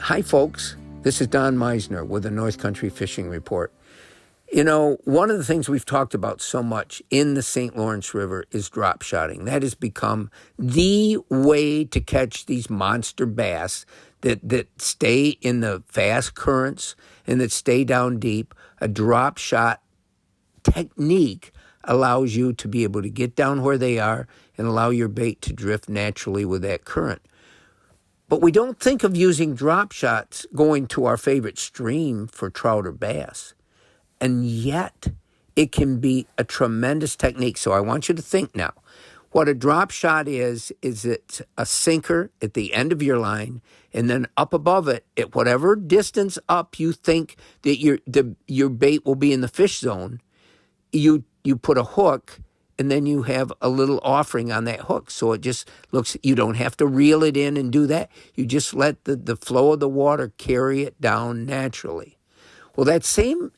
Hi, folks. This is Don Meisner with the North Country Fishing Report. You know, one of the things we've talked about so much in the St. Lawrence River is drop shotting. That has become the way to catch these monster bass that stay in the fast currents and that stay down deep. A drop shot technique allows you to be able to get down where they are and allow your bait to drift naturally with that current. But we don't think of using drop shots going to our favorite stream for trout or bass. And yet, it can be a tremendous technique. So I want you to think now. What a drop shot is it's a sinker at the end of your line, and then up above it, at whatever distance up you think that your bait will be in the fish zone, you put a hook, and then you have a little offering on that hook. So it just looks, you don't have to reel it in and do that. You just let the flow of the water carry it down naturally. Well, that same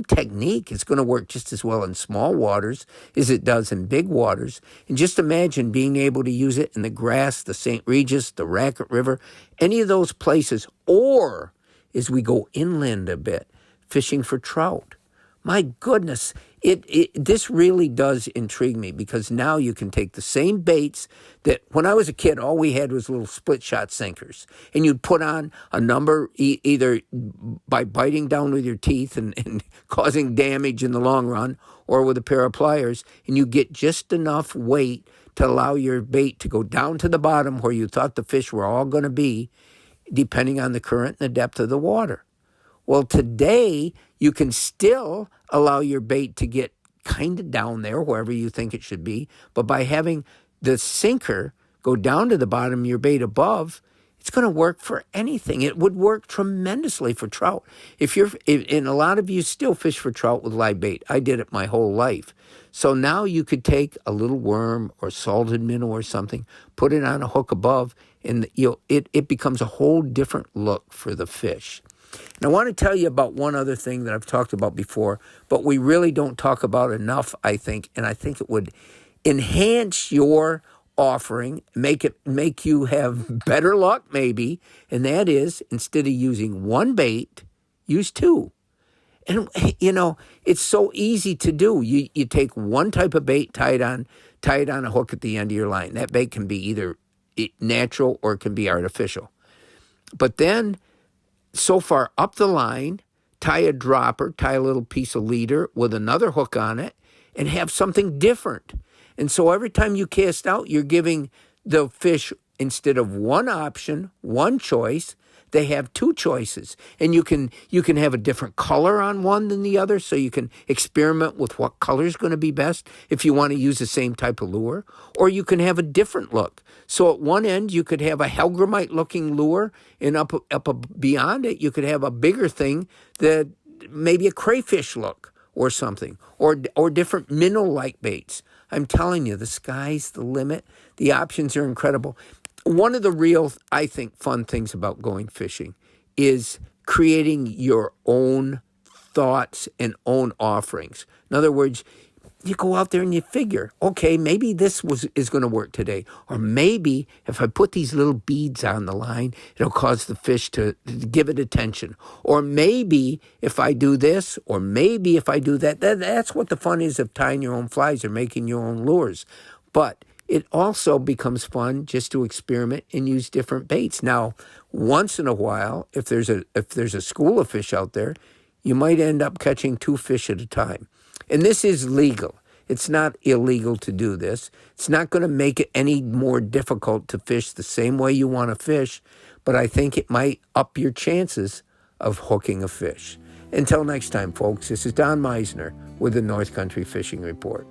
technique is going to work just as well in small waters as it does in big waters. And just imagine being able to use it in the Grass, the St. Regis, the Racket River, any of those places, or as we go inland a bit, fishing for trout. My goodness, this really does intrigue me, because now you can take the same baits that when I was a kid, all we had was little split shot sinkers. And you'd put on a number either by biting down with your teeth and causing damage in the long run, or with a pair of pliers, and you get just enough weight to allow your bait to go down to the bottom where you thought the fish were all going to be, depending on the current and the depth of the water. Well, today, you can still allow your bait to get kind of down there, wherever you think it should be, but by having the sinker go down to the bottom, your bait above, it's going to work for anything. It would work tremendously for trout. And a lot of you still fish for trout with live bait. I did it my whole life. So now you could take a little worm or salted minnow or something, put it on a hook above, and it becomes a whole different look for the fish. And I want to tell you about one other thing that I've talked about before, but we really don't talk about enough, I think, and I think it would enhance your offering, make you have better luck maybe, and that is, instead of using one bait, use two. And, you know, it's so easy to do. You take one type of bait, tie it on a hook at the end of your line. That bait can be either natural or it can be artificial. But then, so far up the line, tie a dropper, tie a little piece of leader with another hook on it, and have something different. And so every time you cast out, you're giving the fish, instead of one option, one choice, they have two choices. And you can have a different color on one than the other, so you can experiment with what color is going to be best if you want to use the same type of lure. Or you can have a different look. So at one end, you could have a hellgrammite-looking lure, and up beyond it, you could have a bigger thing that maybe a crayfish look or something, or different minnow-like baits. I'm telling you, the sky's the limit. The options are incredible. One of the real, I think, fun things about going fishing is creating your own thoughts and own offerings. In other words, you go out there and you figure, okay, maybe this is going to work today. Or maybe if I put these little beads on the line, it'll cause the fish to give it attention. Or maybe if I do this, or maybe if I do that. That's what the fun is of tying your own flies or making your own lures. But it also becomes fun just to experiment and use different baits. Now, once in a while, if there's a school of fish out there, you might end up catching two fish at a time. And this is legal. It's not illegal to do this. It's not going to make it any more difficult to fish the same way you want to fish, but I think it might up your chances of hooking a fish. Until next time, folks, this is Don Meisner with the North Country Fishing Report.